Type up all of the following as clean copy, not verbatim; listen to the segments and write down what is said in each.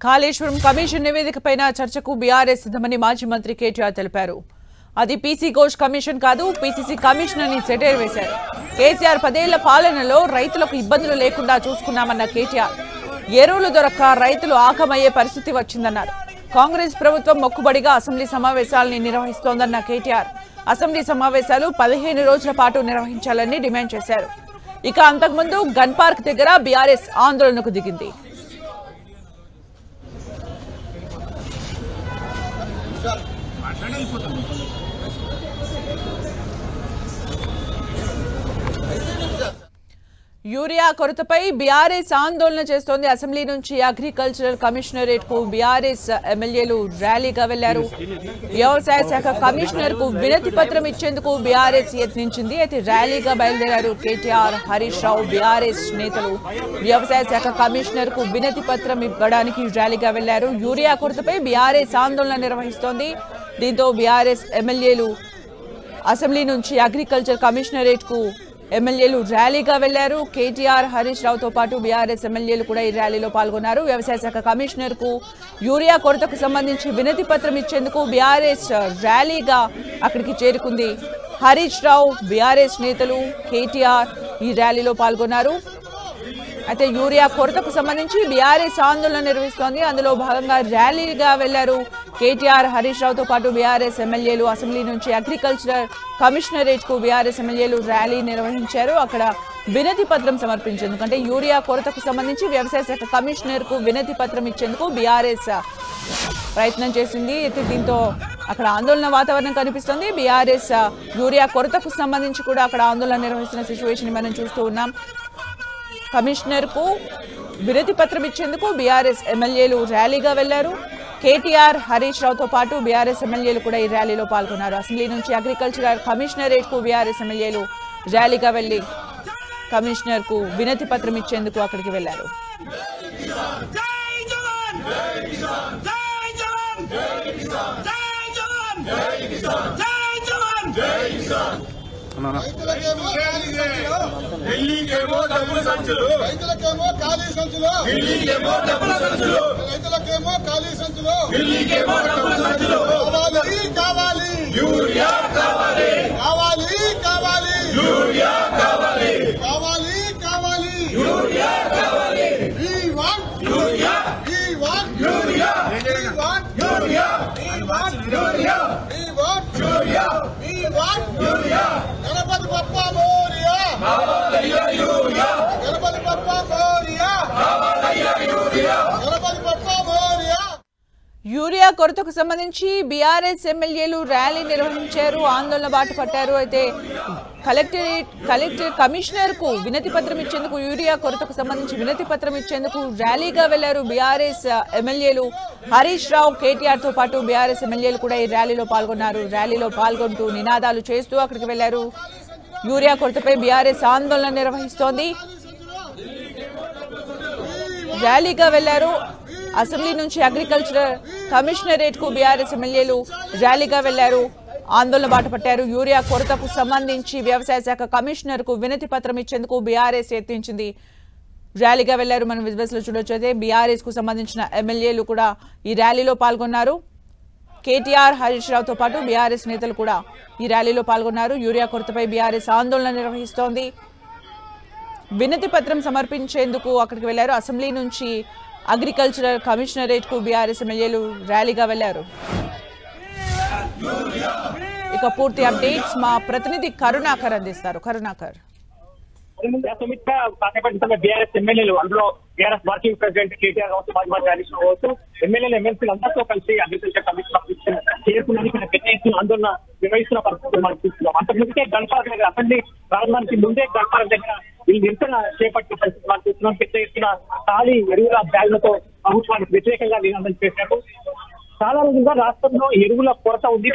Kaleshwaram commission నివేదికపైన చర్చకు BRS సిద్ధమని మాజీ మంత్రి కేటీఆర్ తెలిపారు. అది పీసీ ఘోష్ కమిషన్ కాదు, పీసీసీ కమిషన్ అని సెటైర్ వేశారు. కేసీఆర్ 10 ఏళ్ల పాలనలో రైతులకు ఇబ్బందులు లేకుండా చూసుకున్నామన్న కేటీఆర్ ఎరువులు దొరక్క రైతులు ఆకమయ్యే పరిస్థితి వచ్చిందన్నారు. కాంగ్రెస్ ప్రభుత్వం మొక్కుబడిగా అసెంబ్లీ సమావేశాలను నిర్వహిస్తోందన్న కేటీఆర్ అసెంబ్లీ సమావేశాలు 15 రోజుల పాటు నిర్వహించాలని డిమాండ్ చేశారు. ఇక అంతకుముందు గన్ పార్క్ దగ్గర బీఆర్ఎస్ ఆందోళనకు దిగింది. యూరియా కొరతపై బీఆర్ఎస్ ఆందోళన చేస్తోంది. అసెంబ్లీ నుంచి అగ్రికల్చరల్ కమిషనరేట్ కు బీఆర్ఎస్ ఎమ్మెల్యేలు ర్యాలీగా వెళ్లారు. వ్యవసాయ శాఖ కమిషనర్ కు వినతి పత్రం ఇచ్చేందుకు బీఆర్ఎస్ యత్నించింది. అయితే ర్యాలీగా బయలుదేరారు కేటీఆర్, హరీష్ రావు. బీఆర్ఎస్ నేతలు వ్యవసాయ శాఖ కమిషనర్ కు వినతి పత్రం ఇవ్వడానికి ర్యాలీగా వెళ్లారు. యూరియా కొరతపై బీఆర్ఎస్ ఆందోళన నిర్వహిస్తోంది. దీంతో బీఆర్ఎస్ ఎమ్మెల్యేలు అసెంబ్లీ నుంచి అగ్రికల్చర్ కమిషనరేట్ కు ఎమ్మెల్యేలు ర్యాలీగా వెళ్లారు. కేటీఆర్, హరీష్ రావుతో పాటు బీఆర్ఎస్ ఎమ్మెల్యేలు కూడా ఈ ర్యాలీలో పాల్గొన్నారు. వ్యవసాయ శాఖ కమిషనర్ కు యూరియా కొరతకు సంబంధించి వినతి పత్రం ఇచ్చేందుకు బీఆర్ఎస్ ర్యాలీగా అక్కడికి చేరుకుంది. హరీష్ రావు, బీఆర్ఎస్ నేతలు, కేటీఆర్ ఈ ర్యాలీలో పాల్గొన్నారు. అయితే యూరియా కొరతకు సంబంధించి బీఆర్ఎస్ ఆందోళన నిర్వహిస్తోంది. అందులో భాగంగా ర్యాలీగా వెళ్లారు కేటీఆర్, హరీష్ రావుతో పాటు బీఆర్ఎస్ ఎమ్మెల్యేలు. అసెంబ్లీ నుంచి అగ్రికల్చర్ కమిషనరేట్ కు బీఆర్ఎస్ ఎమ్మెల్యేలు ర్యాలీ నిర్వహించారు. అక్కడ వినతి పత్రం సమర్పించేందుకు, అంటే యూరియా కొరతకు సంబంధించి వ్యవసాయ శాఖ కమిషనర్ కు వినతి పత్రం ఇచ్చేందుకు బీఆర్ఎస్ ప్రయత్నం చేసింది. అయితే దీంతో అక్కడ ఆందోళన వాతావరణం కనిపిస్తుంది. బీఆర్ఎస్ యూరియా కొరతకు సంబంధించి కూడా అక్కడ ఆందోళన నిర్వహిస్తున్న సిచ్యువేషన్ మనం చూస్తూ ఉన్నాం. కమిషనర్ కు వినతి పత్రం ఇచ్చేందుకు బీఆర్ఎస్ ఎమ్మెల్యేలు ర్యాలీగా వెళ్లారు. కేటీఆర్, హరీష్ రావుతో పాటు బీఆర్ఎస్ ఎమ్మెల్యేలు కూడా ఈ ర్యాలీలో పాల్గొన్నారు. అసెంబ్లీ నుంచి అగ్రికల్చర్ కమిషనరేట్ కు బీఆర్ఎస్ ఎమ్మెల్యేలు ర్యాలీగా వెళ్లి కమిషనర్ కు వినతి పత్రం ఇచ్చేందుకు అక్కడికి వెళ్లారు. ఢిల్లీకేమో డబ్బుల సంచులు, రైతులకేమో ఖాళీ సంచులు, ఢిల్లీకేమో డబ్బుల సంచులు, రైతులకేమో ఖాళీ సంచులు, ఢిల్లీకేమో డబ్బుల సంచులు. కావాలి కావాలి యూరియా, కావాలి కావాలి కావాలి యూరియా, కావాలి కావాలి కావాలి యూరియా, కావాలి. We want urea, we want urea, we want urea, we want urea, we want urea, we want urea. Ganpati Bappa Morya, కావాలయ్యా యూరియా, గణపతి బప్పా మోరియా, కావాలయ్యా యూరియా, గణపతి బప్పా మోరియా. యూరియా కొరతకు సంబంధించి బీఆర్ఎస్ ఎమ్మెల్యేలు ర్యాలీ నిర్వహించారు, ఆందోళన బాట పట్టారు. అయితే కలెక్టర్ కమిషనర్ కు వినతి పత్రం ఇచ్చేందుకు, యూరియా కొరతకు సంబంధించి వినతి పత్రం ఇచ్చేందుకు ర్యాలీగా వెళ్లారు బీఆర్ఎస్ ఎమ్మెల్యేలు. హరీష్ రావు, కేటీఆర్ తో పాటు బీఆర్ఎస్ ఎమ్మెల్యేలు కూడా ఈ ర్యాలీలో పాల్గొన్నారు. ర్యాలీలో పాల్గొంటూ నినాదాలు చేస్తూ అక్కడికి వెళ్లారు. యూరియా కొరతపై బీఆర్ఎస్ ఆందోళన నిర్వహిస్తోంది. ర్యాలీగా వెళ్లారు. అసెంబ్లీ నుంచి అగ్రికల్చర్ కమిషనరేట్ కు బీఆర్ఎస్ ఎమ్మెల్యేలు ర్యాలీగా వెళ్లారు, ఆందోళన బాట పట్టారు. యూరియా కొరతకు సంబంధించి వ్యవసాయ శాఖ కమిషనర్ కు వినతి పత్రం ఇచ్చేందుకు బీఆర్ఎస్ యత్నించింది. ర్యాలీగా వెళ్లారు. మనం విజువల్స్ లో చూడొచ్చు. అయితే బీఆర్ఎస్ కు సంబంధించిన ఎమ్మెల్యేలు కూడా ఈ ర్యాలీలో పాల్గొన్నారు. కేటీఆర్, హరీష్ రావుతో పాటు బీఆర్ఎస్ నేతలు కూడా ఈ ర్యాలీలో పాల్గొన్నారు. యూరియా కొరతపై బీఆర్ఎస్ ఆందోళన నిర్వహిస్తోంది. వినతి పత్రం సమర్పించేందుకు అక్కడికి వెళ్లారు. అసెంబ్లీ నుంచి అగ్రికల్చరల్ కమిషనరేట్ కు బీఆర్ఎస్ ఎమ్మెల్యేలు ర్యాలీగా వెళ్లారు. ఇక పూర్తి అప్డేట్స్ మా ప్రతినిధి కరుణాకర్ అందిస్తారు. కరుణాకర్, బీఆర్ఎస్ ఎమ్మెల్యేలు, అందులో బీఆర్ఎస్ వర్కింగ్ ప్రెసిడెంట్ కేటీఆర్ కావచ్చు, మాజీ మంత్రి హరీష్ రావు కావచ్చు, ఎమ్మెల్యేలు, ఎమ్మెల్సీలు అందరితో కలిసి అగ్రికల్చర్ కమిషన్ చేరుకున్నందుకు పెద్ద ఎత్తున ఆందోళన నిర్వహిస్తున్న పరిస్థితులు మనం చూస్తున్నాం. అంతకుముందే గన్ పార్క్ దగ్గర, అసెంబ్లీ ప్రారంభానికి ముందే గన్ పార్క్ దగ్గర వీళ్ళు నిరసన చేపట్టిన పరిస్థితి మనం చూస్తున్నాం. పెద్ద ఎత్తున ఖాళీ ఎరువుల బ్యాగులతో ప్రభుత్వానికి వ్యతిరేకంగా నినాదం చేశారు. చాలా రోజులుగా రాష్ట్రంలో ఎరువుల కొరత ఉంది.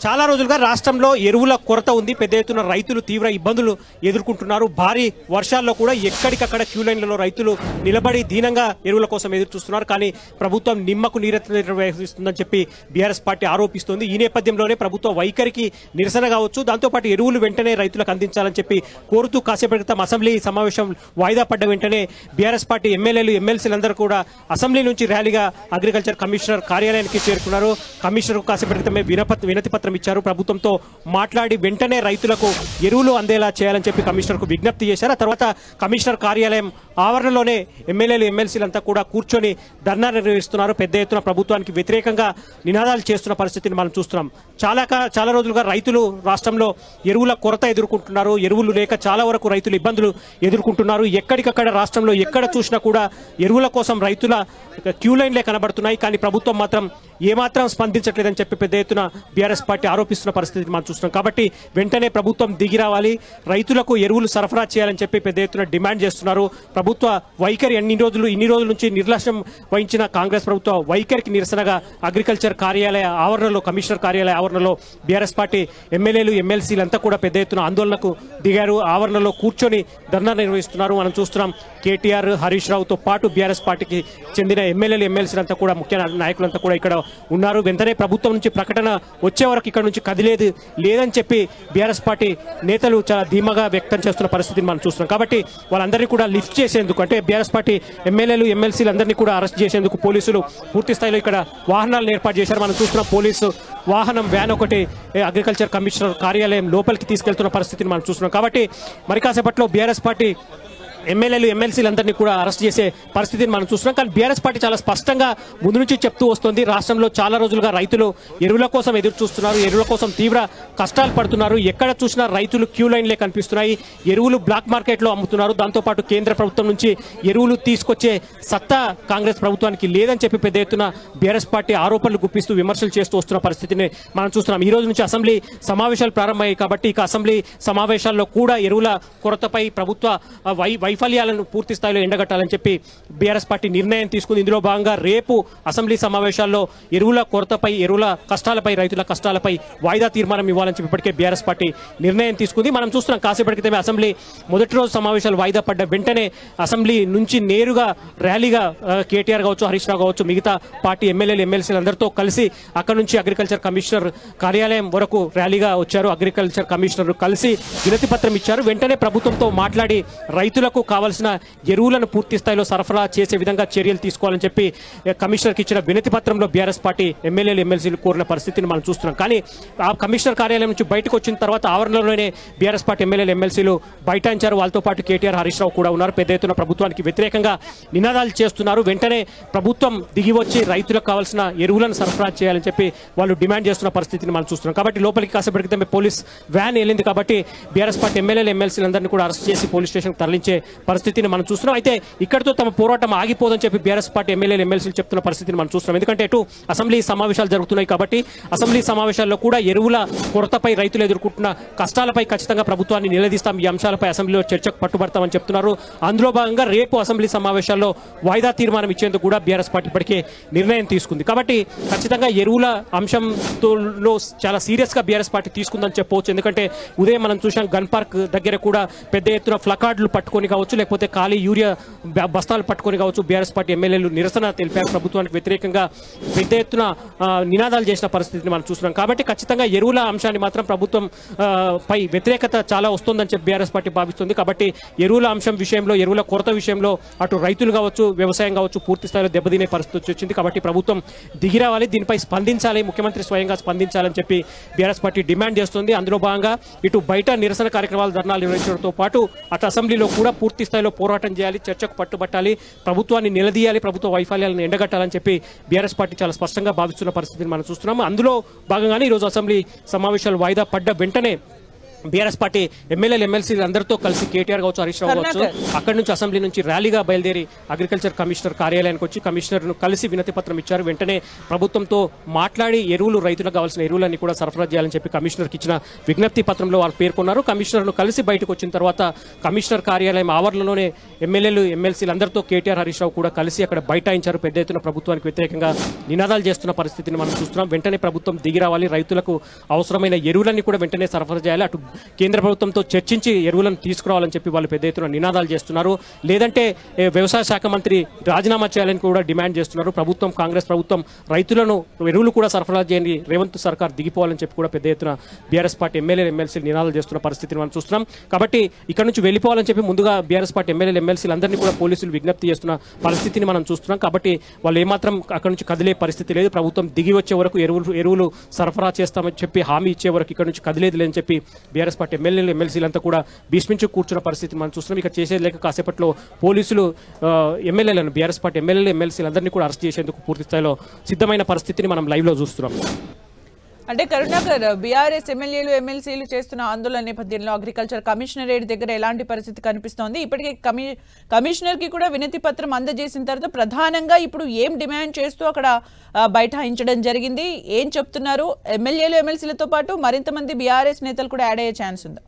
చాలా రోజులుగా రాష్ట్రంలో ఎరువుల కొరత ఉంది. పెద్ద ఎత్తున రైతులు తీవ్ర ఇబ్బందులు ఎదుర్కొంటున్నారు. భారీ వర్షాల్లో కూడా ఎక్కడికక్కడ క్యూ లైన్లలో రైతులు నిలబడి దీనంగా ఎరువుల కోసం ఎదురు చూస్తున్నారు. కానీ ప్రభుత్వం నిమ్మకు నీరెత్తినట్టు వ్యవహరిస్తుందని చెప్పి బీఆర్ఎస్ పార్టీ ఆరోపిస్తోంది. ఈ నేపథ్యంలోనే ప్రభుత్వ వైఖరికి నిరసన కావచ్చు, దాంతోపాటు ఎరువులు వెంటనే రైతులకు అందించాలని చెప్పి కోరుతూ కాసేపటి క్రితం అసెంబ్లీ సమావేశం వాయిదా పడ్డ వెంటనే బీఆర్ఎస్ పార్టీ ఎమ్మెల్యేలు ఎమ్మెల్సీలందరూ కూడా అసెంబ్లీ నుంచి ర్యాలీగా అగ్రికల్చర్ కమిషనర్ కార్యాలయానికి చేరుకున్నారు. కమిషనర్ కాసేపటి క్రితమే వినతి పత్రం ఇచ్చారు. ప్రభుత్వంతో మాట్లాడి వెంటనే రైతులకు ఎరువులు అందేలా చేయాలని చెప్పి కమిషనర్కు విజ్ఞప్తి చేశారు. ఆ తర్వాత కమిషనర్ కార్యాలయం ఆవరణలోనే ఎమ్మెల్యేలు ఎమ్మెల్సీలంతా కూడా కూర్చొని ధర్నా నిర్వహిస్తున్నారు. పెద్ద ఎత్తున ప్రభుత్వానికి వ్యతిరేకంగా నినాదాలు చేస్తున్న పరిస్థితిని మనం చూస్తున్నాం. చాలా రోజులుగా రైతులు రాష్ట్రంలో ఎరువుల కొరత ఎదుర్కొంటున్నారు. ఎరువులు లేక చాలా వరకు రైతులు ఇబ్బందులు ఎదుర్కొంటున్నారు. ఎక్కడికక్కడ రాష్ట్రంలో ఎక్కడ చూసినా కూడా ఎరువుల కోసం రైతుల క్యూ లైన్లే కనబడుతున్నాయి. కానీ ప్రభుత్వం మాత్రం ఏమాత్రం స్పందించట్లేదని చెప్పి పెద్ద ఎత్తున బీఆర్ఎస్ పార్టీ ఆరోపిస్తున్న పరిస్థితిని మనం చూస్తున్నాం. కాబట్టి వెంటనే ప్రభుత్వం దిగి రావాలి, రైతులకు ఎరువులు సరఫరా చేయాలని చెప్పి పెద్ద ఎత్తున డిమాండ్ చేస్తున్నారు. ప్రభుత్వ వైఖరి ఇన్ని రోజుల నుంచి నిర్లక్ష్యం వహించిన కాంగ్రెస్ ప్రభుత్వ వైఖరికి నిరసనగా అగ్రికల్చర్ కార్యాలయ ఆవరణలో, కమిషనర్ కార్యాలయ ఆవరణలో బీఆర్ఎస్ పార్టీ ఎమ్మెల్యేలు ఎమ్మెల్సీలంతా కూడా పెద్ద ఎత్తున ఆందోళనకు దిగారు. ఆవరణలో కూర్చొని ధర్నా నిర్వహిస్తున్నారు. మనం చూస్తున్నాం కేటీఆర్, హరీష్ రావుతో పాటు బీఆర్ఎస్ పార్టీకి చెందిన ఎమ్మెల్యేలు ఎమ్మెల్సీలంతా కూడా, ముఖ్య నాయకులంతా కూడా ఇక్కడ ఉన్నారు. వెంటనే ప్రభుత్వం నుంచి ప్రకటన వచ్చే వరకు ఇక్కడ నుంచి కదిలేది లేదని చెప్పి బీఆర్ఎస్ పార్టీ నేతలు చాలా ధీమాగా వ్యక్తం చేస్తున్న పరిస్థితిని మనం చూస్తున్నాం. కాబట్టి వాళ్ళందరినీ కూడా లిఫ్ట్ చేసేందుకు, అంటే బీఆర్ఎస్ పార్టీ ఎమ్మెల్యేలు ఎమ్మెల్సీలందరినీ కూడా అరెస్ట్ చేసేందుకు పోలీసులు పూర్తి స్థాయిలో ఇక్కడ వాహనాలను ఏర్పాటు చేశారు. మనం చూస్తున్నాం పోలీసు వాహనం వ్యాన్ ఒకటి అగ్రికల్చర్ కమిషనర్ కార్యాలయం లోపలికి తీసుకెళ్తున్న పరిస్థితిని మనం చూస్తున్నాం. కాబట్టి మరి కాసేపట్లో బీఆర్ఎస్ పార్టీ ఎమ్మెల్యేలు ఎమ్మెల్సీలందరినీ కూడా అరెస్ట్ చేసే పరిస్థితిని మనం చూస్తున్నాం. కానీ బీఆర్ఎస్ పార్టీ చాలా స్పష్టంగా ముందు నుంచి చెప్తూ వస్తుంది, రాష్ట్రంలో చాలా రోజులుగా రైతులు ఎరువుల కోసం ఎదురు చూస్తున్నారు, ఎరువుల కోసం తీవ్ర కష్టాలు పడుతున్నారు. ఎక్కడ చూసినా రైతులు క్యూ లైన్లే కనిపిస్తున్నాయి. ఎరువులు బ్లాక్ మార్కెట్లో అమ్ముతున్నారు. దాంతోపాటు కేంద్ర ప్రభుత్వం నుంచి ఎరువులు తీసుకొచ్చే సత్తా కాంగ్రెస్ ప్రభుత్వానికి లేదని చెప్పి పెద్ద ఎత్తున బీఆర్ఎస్ పార్టీ ఆరోపణలు గుప్పిస్తూ విమర్శలు చేస్తూ వస్తున్న పరిస్థితిని మనం చూస్తున్నాం. ఈ రోజు నుంచి అసెంబ్లీ సమావేశాలు ప్రారంభమయ్యాయి. కాబట్టి ఇక అసెంబ్లీ సమావేశాల్లో కూడా ఎరువుల కొరతపై ప్రభుత్వ వైఫల్యాలను పూర్తి స్థాయిలో ఎండగట్టాలని చెప్పి బీఆర్ఎస్ పార్టీ నిర్ణయం తీసుకుంది. ఇందులో భాగంగా రేపు అసెంబ్లీ సమావేశాల్లో ఎరువుల కొరతపై, ఎరువుల కష్టాలపై, రైతుల కష్టాలపై వాయిదా తీర్మానం ఇవ్వాలని చెప్పి ఇప్పటికే బీఆర్ఎస్ పార్టీ నిర్ణయం తీసుకుంది. మనం చూస్తున్నాం కాసేపటి క్రితమే అసెంబ్లీ మొదటి రోజు సమావేశాలు వాయిదా పడ్డ వెంటనే అసెంబ్లీ నుంచి నేరుగా ర్యాలీగా కేటీఆర్ కావచ్చు, హరీష్ రావు కావచ్చు, మిగతా పార్టీ ఎమ్మెల్యేలు ఎమ్మెల్సీలందరితో కలిసి అక్కడ నుంచి అగ్రికల్చర్ కమిషనర్ కార్యాలయం వరకు ర్యాలీగా వచ్చారు. అగ్రికల్చర్ కమిషనర్ కలిసి వినతి పత్రం ఇచ్చారు. వెంటనే ప్రభుత్వంతో మాట్లాడి రైతులకు కావాల్సిన ఎరువులను పూర్తి స్థాయిలో సరఫరా చేసే విధంగా చర్యలు తీసుకోవాలని చెప్పి కమిషనర్కి ఇచ్చిన వినతి పత్రంలో బీఆర్ఎస్ పార్టీ ఎమ్మెల్యేలు ఎమ్మెల్సీలు కోరిన పరిస్థితిని మనం చూస్తున్నాం. కానీ ఆ కమిషనర్ కార్యాలయం నుంచి బయటకు వచ్చిన తర్వాత ఆవరణలోనే బీఆర్ఎస్ పార్టీ ఎమ్మెల్యేలు ఎమ్మెల్సీలు బైఠాయించారు. వాళ్ళతో పాటు కేటీఆర్, హరీష్ రావు కూడా ఉన్నారు. పెద్ద ఎత్తున ప్రభుత్వానికి వ్యతిరేకంగా నినాదాలు చేస్తున్నారు. వెంటనే ప్రభుత్వం దిగి వచ్చి రైతులకు కావాల్సిన ఎరువులను సరఫరా చేయాలని చెప్పి వాళ్ళు డిమాండ్ చేస్తున్న పరిస్థితిని మనం చూస్తున్నాం. కాబట్టి లోపలికి కాసేపటి క్రితమే పోలీస్ వ్యాన్ వెళ్ళింది. కాబట్టి బీఆర్ఎస్ పార్టీ ఎమ్మెల్యేలు ఎమ్మెల్సీలందరినీ కూడా అరెస్ట్ చేసి పోలీస్ స్టేషన్ తరలించే పరిస్థితిని మనం చూస్తున్నాం. అయితే ఇక్కడితో తమ పోరాటం ఆగిపోదని చెప్పి బీఆర్ఎస్ పార్టీ ఎమ్మెల్యేలు ఎమ్మెల్సీలు చెప్తున్న పరిస్థితిని మనం చూస్తున్నాం. ఎందుకంటే ఇటు అసెంబ్లీ సమావేశాలు జరుగుతున్నాయి. కాబట్టి అసెంబ్లీ సమావేశాల్లో కూడా ఎరువుల కొరతపై, రైతులు ఎదుర్కొంటున్న కష్టాలపై ఖచ్చితంగా ప్రభుత్వాన్ని నిలదీస్తాం, ఈ అంశాలపై అసెంబ్లీలో చర్చకు పట్టుబడతామని చెప్తున్నారు. అందులో భాగంగా రేపు అసెంబ్లీ సమావేశాల్లో వాయిదా తీర్మానం ఇచ్చేందుకు కూడా బీఆర్ఎస్ పార్టీ ఇప్పటికే నిర్ణయం తీసుకుంది. కాబట్టి ఖచ్చితంగా ఎరువుల అంశంలో చాలా సీరియస్ గా బీఆర్ఎస్ పార్టీ తీసుకుందని చెప్పవచ్చు. ఎందుకంటే ఉదయం మనం చూసాం గన్ పార్క్ దగ్గర కూడా పెద్ద ఎత్తున ప్లకార్డులు పట్టుకొని కావచ్చు, లేకపోతే ఖాళీ యూరియా బస్తాలు పట్టుకొని కావచ్చు, బీఆర్ఎస్ పార్టీ ఎమ్మెల్యేలు నిరసన తెలిపారు. ప్రభుత్వానికి వ్యతిరేకంగా పెద్ద ఎత్తున నినాదాలు చేసిన పరిస్థితిని మనం చూస్తున్నాం. కాబట్టి ఖచ్చితంగా ఎరువుల అంశాన్ని మాత్రం ప్రభుత్వం పై వ్యతిరేకత చాలా వస్తుందని చెప్పి బీఆర్ఎస్ పార్టీ భావిస్తుంది. కాబట్టి ఎరువుల అంశం విషయంలో, ఎరువుల కొరత విషయంలో అటు రైతులు కావచ్చు, వ్యవసాయం కావచ్చు పూర్తి స్థాయిలో దెబ్బతినే పరిస్థితి వచ్చింది. కాబట్టి ప్రభుత్వం దిగి రావాలి, దీనిపై స్పందించాలి, ముఖ్యమంత్రి స్వయంగా స్పందించాలని చెప్పి బీఆర్ఎస్ పార్టీ డిమాండ్ చేస్తుంది. అందులో భాగంగా ఇటు బయట నిరసన కార్యక్రమాలు, ధర్నాలు నిర్వహించడంతో పాటు అటు అసెంబ్లీలో కూడా పూర్తి స్థాయిలో పోరాటం చేయాలి, చర్చకు పట్టుబట్టాలి, ప్రభుత్వాన్ని నిలదీయాలి, ప్రభుత్వ వైఫల్యాలను ఎండగట్టాలని చెప్పి బీఆర్ఎస్ పార్టీ చాలా స్పష్టంగా భావిస్తున్న పరిస్థితిని మనం చూస్తున్నాము. అందులో భాగంగానే ఈరోజు అసెంబ్లీ సమావేశాలు వాయిదా పడ్డ వెంటనే బీఆర్ఎస్ పార్టీ ఎమ్మెల్యేలు ఎమ్మెల్సీలు అందరితో కలిసి కేటీఆర్ కావచ్చు, హరీష్ రావు కావచ్చు, అక్కడి నుంచి అసెంబ్లీ నుంచి ర్యాలీగా బయలుదేరి అగ్రికల్చర్ కమిషనర్ కార్యాలయానికి వచ్చి కమిషనర్ను కలిసి వినతి పత్రం ఇచ్చారు. వెంటనే ప్రభుత్వంతో మాట్లాడి ఎరువులు, రైతులకు కావాల్సిన ఎరువులన్నీ కూడా సరఫరా చేయాలని చెప్పి కమిషనర్కి ఇచ్చిన విజ్ఞప్తి పత్రంలో వాళ్ళు పేర్కొన్నారు. కమిషనర్ను కలిసి బయటకు వచ్చిన తర్వాత కమిషనర్ కార్యాలయం ఆవరణలోనే ఎమ్మెల్యేలు ఎమ్మెల్సీలు అందరితో కేటీఆర్, హరీష్ రావు కూడా కలిసి అక్కడ బైఠాయించారు. పెద్ద ఎత్తున ప్రభుత్వానికి వ్యతిరేకంగా నినాదాలు చేస్తున్న పరిస్థితిని మనం చూస్తున్నాం. వెంటనే ప్రభుత్వం దిగి రావాలి, రైతులకు అవసరమైన ఎరువులన్నీ కూడా వెంటనే సరఫరా చేయాలి, అటు కేంద్ర ప్రభుత్వంతో చర్చించి ఎరువులను తీసుకురావాలని చెప్పి వాళ్ళు పెద్ద ఎత్తున నినాదాలు చేస్తున్నారు. లేదంటే వ్యవసాయ శాఖ మంత్రి రాజీనామా చేయాలని కూడా డిమాండ్ చేస్తున్నారు. ప్రభుత్వం, కాంగ్రెస్ ప్రభుత్వం రైతులను ఎరువులు కూడా సరఫరా చేయండి, రేవంత్ సర్కార్ దిగిపోవాలని చెప్పి కూడా పెద్ద ఎత్తున బీఆర్ఎస్ పార్టీ ఎమ్మెల్యేలు ఎమ్మెల్సీలు నినాదాలు చేస్తున్న పరిస్థితిని మనం చూస్తున్నాం. కాబట్టి ఇక్కడ నుంచి వెళ్ళిపోవాలని చెప్పి ముందుగా బీఆర్ఎస్ పార్టీ ఎమ్మెల్యేలు ఎమ్మెల్సీలు అందరినీ కూడా పోలీసులు విజ్ఞప్తి చేస్తున్న పరిస్థితిని మనం చూస్తున్నాం. కాబట్టి వాళ్ళు ఏమాత్రం అక్కడ నుంచి కదిలే పరిస్థితి లేదు. ప్రభుత్వం దిగి వచ్చే వరకు ఎరువులు సరఫరా చేస్తామని చెప్పి హామీ ఇచ్చే వరకు ఇక్కడ నుంచి కదిలేదు లేదని చెప్పి బీఆర్ఎస్ పార్టీ ఎమ్మెల్యేలు ఎమ్మెల్సీలంతా కూడా భీష్మించి కూర్చున్న పరిస్థితి మనం చూస్తున్నాం. ఇక్కడ చేసేది లేక కాసేపట్లో పోలీసులు ఎమ్మెల్యేలను, బీఆర్ఎస్ పార్టీ ఎమ్మెల్యేలు ఎమ్మెల్సీలందరినీ కూడా అరెస్ట్ చేసేందుకు పూర్తి స్థాయిలో సిద్ధమైన పరిస్థితిని మనం లైవ్ లో చూస్తున్నాం. అంటే కరుణాకర్, బీఆర్ఎస్ ఎమ్మెల్యేలు ఎమ్మెల్సీలు చేస్తున్న ఆందోళన నేపథ్యంలో అగ్రికల్చర్ కమిషనరేట్ దగ్గర ఎలాంటి పరిస్థితి కనిపిస్తోంది? ఇప్పటికే కమిషనర్ కి కూడా వినతి పత్రం అందజేసిన తర్వాత ప్రధానంగా ఇప్పుడు ఏం డిమాండ్ చేస్తూ అక్కడ బైఠాయించడం జరిగింది? ఏం చెప్తున్నారు? ఎమ్మెల్యేలు ఎమ్మెల్సీలతో పాటు మరింత మంది బీఆర్ఎస్ నేతలు కూడా యాడ్ అయ్యే ఛాన్స్ ఉందా?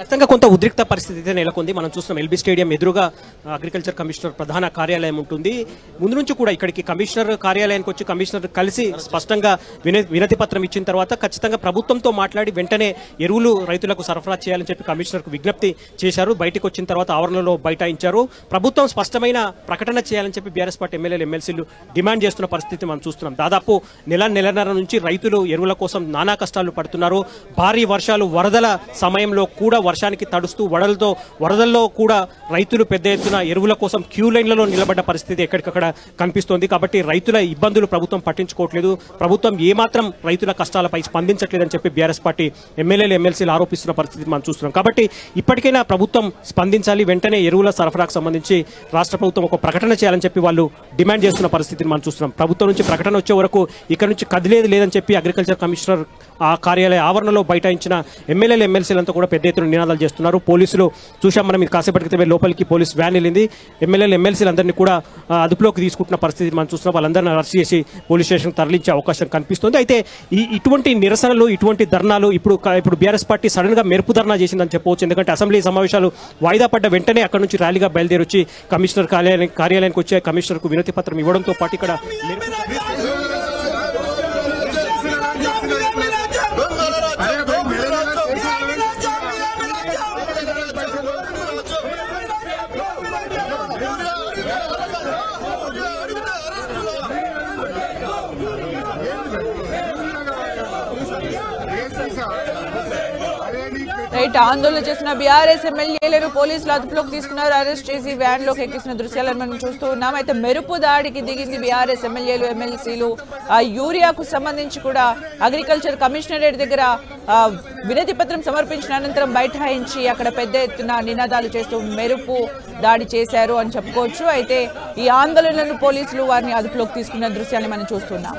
ఖచ్చితంగా కొంత ఉద్రిక్త పరిస్థితి అయితే నెలకొంది. మనం చూస్తున్నాం ఎల్బీ స్టేడియం ఎదురుగా అగ్రికల్చర్ కమిషనర్ ప్రధాన కార్యాలయం ఉంటుంది. ముందు నుంచి కూడా ఇక్కడికి కమిషనర్ కార్యాలయానికి వచ్చి కమిషనర్ కలిసి స్పష్టంగా వినతి పత్రం ఇచ్చిన తర్వాత ఖచ్చితంగా ప్రభుత్వంతో మాట్లాడి వెంటనే ఎరువులు రైతులకు సరఫరా చేయాలని చెప్పి కమిషనర్కు విజ్ఞప్తి చేశారు. బయటకు వచ్చిన తర్వాత ఆవరణలో బైఠాయించారు. ప్రభుత్వం స్పష్టమైన ప్రకటన చేయాలని చెప్పి బీఆర్ఎస్ పార్టీ ఎమ్మెల్యేలు ఎమ్మెల్సీలు డిమాండ్ చేస్తున్న పరిస్థితి మనం చూస్తున్నాం. దాదాపు నెలన్నర నుంచి రైతులు ఎరువుల కోసం నానా కష్టాలు పడుతున్నారు. భారీ వర్షాలు, వరదల సమయంలో కూడా వర్షానికి తడుస్తూ వరదల్లో కూడా రైతులు పెద్ద ఎత్తున ఎరువుల కోసం క్యూ లైన్లలో నిలబడ్డ పరిస్థితి ఎక్కడికక్కడ కనిపిస్తోంది. కాబట్టి రైతుల ఇబ్బందులు ప్రభుత్వం పట్టించుకోవట్లేదు, ప్రభుత్వం ఏమాత్రం రైతుల కష్టాలపై స్పందించట్లేదని చెప్పి బీఆర్ఎస్ పార్టీ ఎమ్మెల్యేలు ఎమ్మెల్సీలు ఆరోపిస్తున్న పరిస్థితి మనం చూస్తున్నాం. కాబట్టి ఇప్పటికైనా ప్రభుత్వం స్పందించాలి, వెంటనే ఎరువుల సరఫరాకు సంబంధించి రాష్ట్ర ప్రభుత్వం ఒక ప్రకటన చేయాలని చెప్పి వాళ్ళు డిమాండ్ చేస్తున్న పరిస్థితిని మనం చూస్తున్నాం. ప్రభుత్వం నుంచి ప్రకటన వచ్చే వరకు ఇక్కడ నుంచి కదిలేదు లేదని చెప్పి అగ్రికల్చర్ కమిషనర్ ఆ కార్యాలయ ఆవరణలో బైఠాయించిన ఎమ్మెల్యేలు ఎమ్మెల్సీలంతా కూడా పెద్ద ఎత్తున నినాదాలు చేస్తున్నారు. పోలీసులు చూసాం మనం, ఇది కాసేపటి క్రితమే లోపలికి పోలీస్ వ్యాన్ వెళ్ళింది. ఎమ్మెల్యేలు ఎమ్మెల్సీలందరినీ కూడా అదుపులోకి తీసుకుంటున్న పరిస్థితి మనం చూస్తున్నాం. వాళ్ళందరినీ అరెస్ట్ చేసి పోలీస్ స్టేషన్ తరలించే అవకాశం కనిపిస్తుంది. అయితే ఇటువంటి నిరసనలు, ఇటువంటి ధర్నాలు ఇప్పుడు బీఆర్ఎస్ పార్టీ సడన్ గా మెరుపు ధర్నా చేసిందని చెప్పవచ్చు. ఎందుకంటే అసెంబ్లీ సమావేశాలు వాయిదా పడ్డ వెంటనే అక్కడ నుంచి ర్యాలీగా బయలుదేరి వచ్చి కమిషనర్ కార్యాలయానికి వచ్చే కమిషనర్ కు వినతి పత్రం ఇవ్వడంతో పాటు ఇక్కడ రైట్, ఆందోళన చేసిన బీఆర్ఎస్ ఎమ్మెల్యేలను పోలీసులు అదుపులోకి తీసుకున్నారు. అరెస్ట్ చేసి వ్యాన్ లోకి ఎక్కిస్తున్న దృశ్యాలను మనం చూస్తూ ఉన్నాం. అయితే మెరుపు దాడికి దిగింది బీఆర్ఎస్ ఎమ్మెల్యేలు ఎమ్మెల్సీలు. యూరియాకు సంబంధించి కూడా అగ్రికల్చర్ కమిషనరేట్ దగ్గర వినతి పత్రం సమర్పించిన అనంతరం బైఠాయించి అక్కడ పెద్ద ఎత్తున నినాదాలు చేస్తూ మెరుపు దాడి చేశారు అని చెప్పుకోవచ్చు. అయితే ఈ ఆందోళనలను పోలీసులు వారిని అదుపులోకి తీసుకున్న దృశ్యాన్ని మనం చూస్తున్నాం.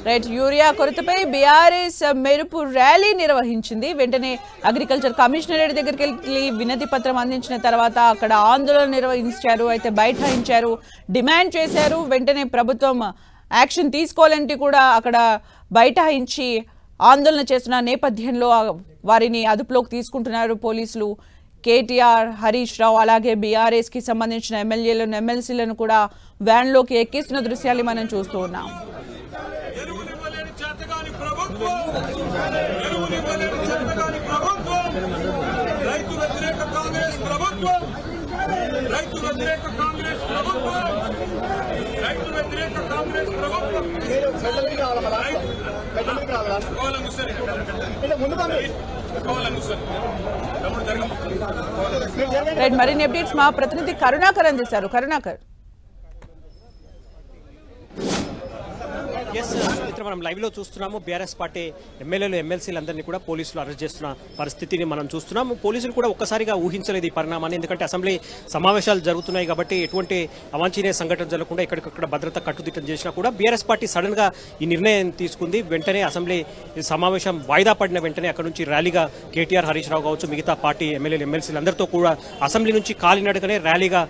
రైట్, యూరియా కొరతపై బీఆర్ఎస్ మెరుపు ర్యాలీ నిర్వహించింది. వెంటనే అగ్రికల్చర్ కమిషనరేట్ దగ్గరికి వెళ్ళి వినతి పత్రం అందించిన తర్వాత అక్కడ ఆందోళన నిర్వహించారు. అయితే బైఠాయించారు, డిమాండ్ చేశారు. వెంటనే ప్రభుత్వం యాక్షన్ తీసుకోవాలంటే కూడా అక్కడ బైఠాయించి ఆందోళన చేస్తున్న నేపథ్యంలో వారిని అదుపులోకి తీసుకుంటున్నారు పోలీసులు. కేటీఆర్, హరీష్ రావు అలాగే బీఆర్ఎస్ కి సంబంధించిన ఎమ్మెల్యేలను ఎమ్మెల్సీలను కూడా వ్యాన్లోకి ఎక్కిస్తున్న దృశ్యాలు మనం చూస్తూ ఉన్నాం. ముందు రైట్, మరిన్ని అప్డేట్స్ మా ప్రతినిధి కరుణాకర్ అందిస్తారు. కరుణాకర్. మనం లైవ్ లో చూస్తున్నాము. బీఆర్ఎస్ పార్టీ ఎమ్మెల్యేలు ఎమ్మెల్సీలు అందరినీ కూడా పోలీసులు అరెస్ట్ చేస్తున్న పరిస్థితిని మనం చూస్తున్నాము. పోలీసులు కూడా ఒక్కసారిగా ఊహించలేదు ఈ పరిణామాన్ని. ఎందుకంటే అసెంబ్లీ సమావేశాలు జరుగుతున్నాయి కాబట్టి ఎటువంటి అవాంఛనీయ సంఘటన జరగకుండా ఎక్కడికక్కడ భద్రత కట్టుదిట్టం చేసినా కూడా బీఆర్ఎస్ పార్టీ సడన్ గా ఈ నిర్ణయం తీసుకుంది. వెంటనే అసెంబ్లీ సమావేశం వాయిదా పడిన వెంటనే అక్కడ నుంచి ర్యాలీగా కేటీఆర్, హరీష్ రావు కావచ్చు, మిగతా పార్టీ ఎమ్మెల్యేలు ఎమ్మెల్సీలు అందరితో కూడా అసెంబ్లీ నుంచి కాలినడకనే ర్యాలీగా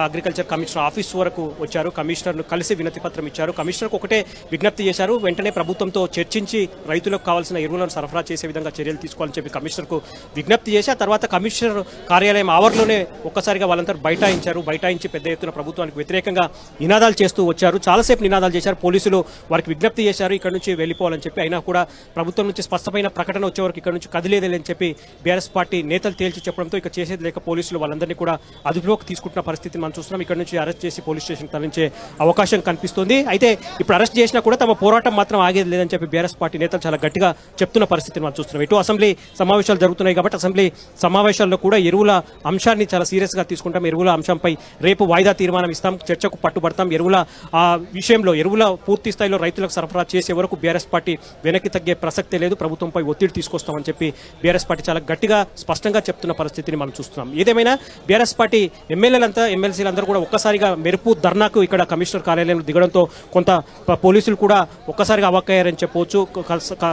అగ్రికల్చర్ కమిషనర్ ఆఫీస్ వరకు వచ్చారు. కమిషనర్ను కలిసి వినతి పత్రం ఇచ్చారు. కమిషనర్కు ఒకటే విజ్ఞప్తి చేశారు, వెంటనే ప్రభుత్వంతో చర్చించి రైతులకు కావాల్సిన ఎరువులను సరఫరా చేసే విధంగా చర్యలు తీసుకోవాలని చెప్పి కమిషనర్కు విజ్ఞప్తి చేసి ఆ తర్వాత కమిషనర్ కార్యాలయం ఆవరణలోనే ఒక్కసారిగా వాళ్ళంతా బైఠాయించి పెద్ద ఎత్తున ప్రభుత్వానికి వ్యతిరేకంగా నినాదాలు చేస్తూ వచ్చారు. చాలాసేపు నినాదాలు చేశారు. పోలీసులు వారికి విజ్ఞప్తి చేశారు ఇక్కడ నుంచి వెళ్ళిపోవాలని చెప్పి. అయినా కూడా ప్రభుత్వం నుంచి స్పష్టమైన ప్రకటన వచ్చే వరకు ఇక్కడ నుంచి కదిలేదని చెప్పి బీఆర్ఎస్ పార్టీ నేతలు తేల్చి చెప్పడంతో ఇక చేసేది లేక పోలీసులు వాళ్ళందరినీ కూడా అదుపులోకి తీసుకుంటున్న పరిస్థితిని మనం చూస్తున్నాం. ఇక్కడ నుంచి అరెస్ట్ చేసి పోలీస్ స్టేషన్ తరలించే అవకాశం కనిపిస్తుంది. అయితే ఇప్పుడు అరెస్ట్ చేసినా కూడా తమ పోరాటం మాత్రం ఆగేది లేదని చెప్పి బీఆర్ఎస్ పార్టీ నేతలు చాలా గట్టిగా చెప్తున్న పరిస్థితిని మనం చూస్తున్నాం. ఇటు అసెంబ్లీ సమావేశాలు జరుగుతున్నాయి కాబట్టి అసెంబ్లీ సమావేశాల్లో కూడా ఎరువుల అంశాన్ని చాలా సీరియస్ గా తీసుకుంటాం. ఎరువుల అంశంపై రేపు వాయిదా తీర్మానం ఇస్తాం, చర్చకు పట్టుబడతాం. ఎరువుల విషయంలో ఎరువుల పూర్తి స్థాయిలో రైతులకు సరఫరా చేసే వరకు బీఆర్ఎస్ పార్టీ వెనక్కి తగ్గే ప్రసక్తే లేదు. ప్రభుత్వంపై ఒత్తిడి తీసుకొస్తామని చెప్పి బీఆర్ఎస్ పార్టీ చాలా గట్టిగా స్పష్టంగా చెప్తున్న పరిస్థితిని మనం చూస్తున్నాం. ఏదేమైనా బీఆర్ఎస్ పార్టీ ఎమ్మెల్యేలంతా ఎమ్మెల్సీలందరూ కూడా ఒక్కసారిగా మెరుపు ధర్నాకు ఇక్కడ కమిషనర్ కార్యాలయంలో దిగడంతో కొంత పోలీసులు కూడా ఒక్కసారిగా అవాక్కయ్యారని చెప్పవచ్చు.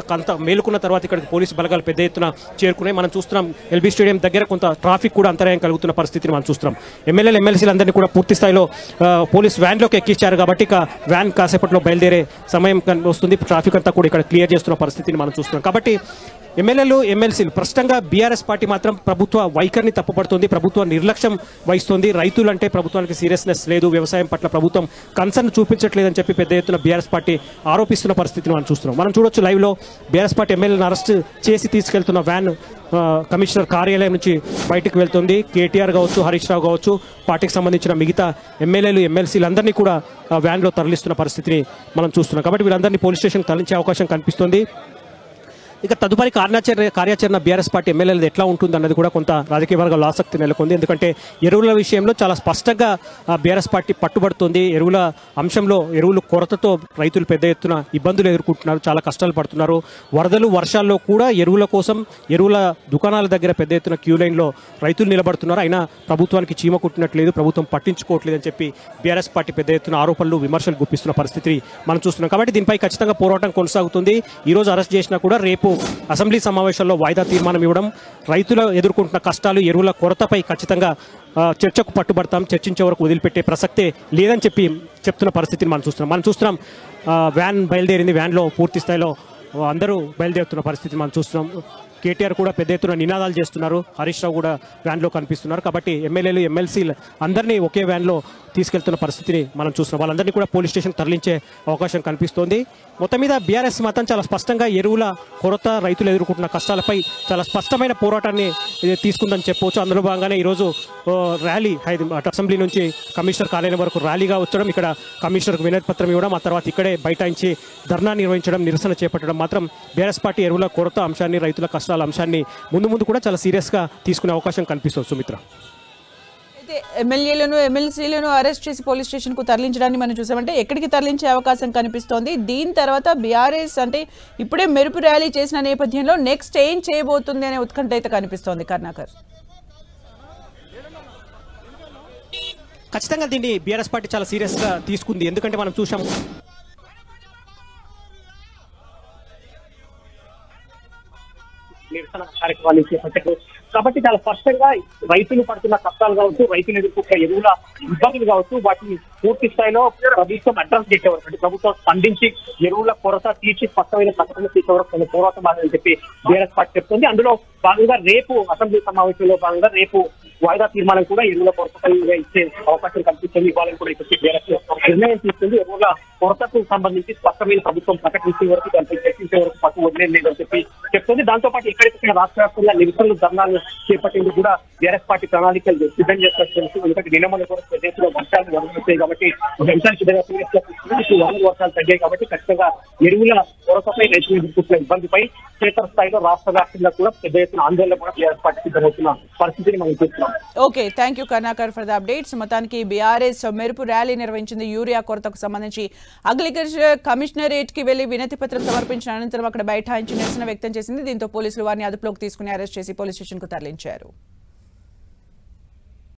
కొంత మేలుకున్న తర్వాత ఇక్కడికి పోలీసు బలగాలు పెద్ద ఎత్తున చేరుకున్నాయి. మనం చూస్తున్నాం ఎల్బీ స్టేడియం దగ్గర కొంత ట్రాఫిక్ కూడా అంతరాయం కలుగుతున్న పరిస్థితిని మనం చూస్తున్నాం. ఎమ్మెల్యేలు ఎమ్మెల్సీలందరినీ కూడా పూర్తి స్థాయిలో పోలీస్ వ్యాన్లోకి ఎక్కించారు కాబట్టి ఇక వ్యాన్ కాసేపట్లో బయలుదేరే సమయం వస్తుంది. ట్రాఫిక్ అంతా కూడా ఇక్కడ క్లియర్ చేస్తున్న పరిస్థితిని మనం చూస్తున్నాం. కాబట్టి ఎమ్మెల్యేలు ఎమ్మెల్సీలు ప్రస్తుతంగా బీఆర్ఎస్ పార్టీ మాత్రం ప్రభుత్వ వైఖరిని తప్పుపడుతోంది, ప్రభుత్వ నిర్లక్ష్యం వహిస్తోంది. రైతులంటే ప్రభుత్వానికి సీరియస్నెస్ లేదు, వ్యవసాయం పట్ల ప్రభుత్వం కన్సర్న్ చూపించట్లేదని చెప్పి పెద్ద ఎత్తున బీఆర్ఎస్ పార్టీ ఆరోపిస్తున్న పరిస్థితిని మనం చూస్తున్నాం. మనం చూడొచ్చు లైవ్ లో బీఆర్ఎస్ పార్టీ ఎమ్మెల్యేలను అరెస్ట్ చేసి తీసుకెళ్తున్న వ్యాన్ కమిషనర్ కార్యాలయం నుంచి బయటకు వెళ్తుంది. కేటీఆర్ కావచ్చు, హరీష్ రావు కావచ్చు, పార్టీకి సంబంధించిన మిగతా ఎమ్మెల్యేలు ఎమ్మెల్సీలందరినీ కూడా వ్యాన్లో తరలిస్తున్న పరిస్థితిని మనం చూస్తున్నాం. కాబట్టి వీళ్ళందరినీ పోలీస్ స్టేషన్ తరలించే అవకాశం కనిపిస్తోంది. ఇక తదుపరి కార్యాచరణ బీఆర్ఎస్ పార్టీ ఎమ్మెల్యేలు ఎట్లా ఉంటుంది అన్నది కూడా కొంత రాజకీయ వర్గాల ఆసక్తి నెలకొంది. ఎందుకంటే ఎరువుల విషయంలో చాలా స్పష్టంగా బీఆర్ఎస్ పార్టీ పట్టుబడుతోంది. ఎరువుల అంశంలో ఎరువుల కొరతతో రైతులు పెద్ద ఎత్తున ఇబ్బందులు ఎదుర్కొంటున్నారు, చాలా కష్టాలు పడుతున్నారు. వరదలు వర్షాల్లో కూడా ఎరువుల కోసం ఎరువుల దుకాణాల దగ్గర పెద్ద ఎత్తున క్యూ లైన్లో రైతులు నిలబడుతున్నారు. అయినా ప్రభుత్వానికి చీమ కుట్టినట్లేదు, ప్రభుత్వం పట్టించుకోవట్లేదని చెప్పి బీఆర్ఎస్ పార్టీ పెద్ద ఎత్తున ఆరోపణలు, విమర్శలు గుప్పిస్తున్న పరిస్థితి మనం చూస్తున్నాం. కాబట్టి దీనిపై ఖచ్చితంగా పోరాటం కొనసాగుతుంది. ఈ రోజు అరెస్ట్ చేసినా కూడా రేపు అసెంబ్లీ సమావేశాల్లో వాయిదా తీర్మానం ఇవ్వడం, రైతులు ఎదుర్కొంటున్న కష్టాలు, ఎరువుల కొరతపై ఖచ్చితంగా చర్చకు పట్టుబడతాం, చర్చించే వరకు వదిలిపెట్టే ప్రసక్తే లేదని చెప్పి చెప్తున్న పరిస్థితిని మనం చూస్తున్నాం. వ్యాన్ బయలుదేరింది, వ్యాన్లో పూర్తి స్థాయిలో అందరూ బయలుదేరుతున్న పరిస్థితిని మనం చూస్తున్నాం. కేటీఆర్ కూడా పెద్ద ఎత్తున నినాదాలు చేస్తున్నారు, హరీష్ రావు కూడా వ్యాన్లో కనిపిస్తున్నారు. కాబట్టి ఎమ్మెల్యేలు ఎమ్మెల్సీలు అందరినీ ఒకే వ్యాన్లో తీసుకెళ్తున్న పరిస్థితిని మనం చూస్తున్నాం. వాళ్ళందరినీ కూడా పోలీస్ స్టేషన్ తరలించే అవకాశం కనిపిస్తోంది. మొత్తం మీద బీఆర్ఎస్ మాత్రం చాలా స్పష్టంగా ఎరువుల కొరత, రైతులు ఎదుర్కొంటున్న కష్టాలపై చాలా స్పష్టమైన పోరాటాన్ని తీసుకుందని చెప్పవచ్చు. అందులో భాగంగానే ఈరోజు ర్యాలీ అసెంబ్లీ నుంచి కమిషనర్ కార్యాలయం వరకు ర్యాలీగా వచ్చడం, ఇక్కడ కమిషనర్కు వినతి పత్రం ఇవ్వడం, ఆ తర్వాత ఇక్కడే బైఠాయించి ధర్నా నిర్వహించడం, నిరసన చేపట్టడం మాత్రం బీఆర్ఎస్ పార్టీ ఎరువుల కొరత అంశాన్ని, రైతుల కష్టాల అంశాన్ని ముందు కూడా చాలా సీరియస్ గా తీసుకునే అవకాశం కనిపిస్తుంది. సుమిత్ర, అయితే ఎమ్మెల్యేలను ఎమ్మెల్సీలను అరెస్ట్ చేసి పోలీస్ స్టేషన్ కు తరలించడాన్ని మనం చూసామంటే ఎక్కడికి తరలించే అవకాశం కనిపిస్తోంది. దీని తర్వాత బీఆర్ఎస్ అంటే ఇప్పుడే మెరుపు ర్యాలీ చేసిన నేపథ్యంలో నెక్స్ట్ ఏం చేయబోతుంది అనే ఉత్కంఠ అయితే కనిపిస్తోంది. కర్ణాకర్, ఖచ్చితంగా దీన్ని బీఆర్ఎస్ పార్టీ చాలా సీరియస్ గా తీసుకుంది. ఎందుకంటే మనం చూసాం నిరసన కార్యక్రమాలు చేపట్టారు. కాబట్టి చాలా స్పష్టంగా రైతులు పడుతున్న కష్టాలు కావచ్చు, రైతులు ఎదుర్కొంటున్న ఎరువుల ఇబ్బందులు కావచ్చు, వాటిని పూర్తి స్థాయిలో ప్రభుత్వం అడ్రస్ చేసేవారు. అంటే ప్రభుత్వం స్పందించి ఎరువుల కొరత తీర్చి స్పష్టమైన ప్రకటన తీసేవరకు పోరాటం అని చెప్పి బీఆర్ఎస్ పార్టీ చెప్తుంది. అందులో భాగంగా రేపు అసెంబ్లీ సమావేశంలో భాగంగా రేపు వాయిదా తీర్మానం కూడా ఎరువుల కొరతపై ఇచ్చే అవకాశం కల్పిస్తుంది. ఇవ్వాలని కూడా ఇక్కడ బీఆర్ఎస్ నిర్ణయం తీసుకుంది. ఎరువుల కొరతకు సంబంధించి స్పష్టమైన ప్రభుత్వం ప్రకటించే వరకు, దానిపై చర్చించే వరకు పట్టు వదిలేదు లేదని చెప్పి చెప్తుంది. దాంతో పాటు ఎక్కడెక్కడ రాష్ట్ర వ్యాప్తంగా నిరసనలు, ధర్నాలు చేపట్టేందుకు కూడా బీఆర్ఎస్ పార్టీ ప్రణాళికలు సిద్ధం చేస్తున్నట్టు తెలుసు. ఎందుకంటే నిన్న కూడా ప్రదేశంలో వర్షాలు వస్తాయి కాబట్టి వర్షాలు సిద్ధంగా వర్షాలు తగ్గాయి కాబట్టి ఖచ్చితంగా ఎరువుల కొరతపై రైతులు ఎదుర్కొంటున్న ఇబ్బందిపై క్షేత్రస్థాయిలో రాష్ట్ర వ్యాప్తంగా కూడా పెద్ద ఎత్తున ఆందోళన కూడా టీఆర్ఎస్ పార్టీ సిద్ధమవుతున్న పరిస్థితిని మనం చూస్తున్నాం. Okay, thank you Karnakar for the updates. మొత్తానికి బీఆర్ఎస్ మెరుపు ర్యాలీ నిర్వహించింది. యూరియా కొరతకు సంబంధించి అగ్రికల్చర్ కమిషనరేట్ కి వెళ్లి వినతి పత్రం సమర్పించిన అనంతరం అక్కడ బైఠాయించి నిరసన వ్యక్తం చేసింది. దీంతో పోలీసులు వారిని అదుపులోకి తీసుకుని అరెస్ట్ చేసి పోలీస్ స్టేషన్ కు తరలించారు.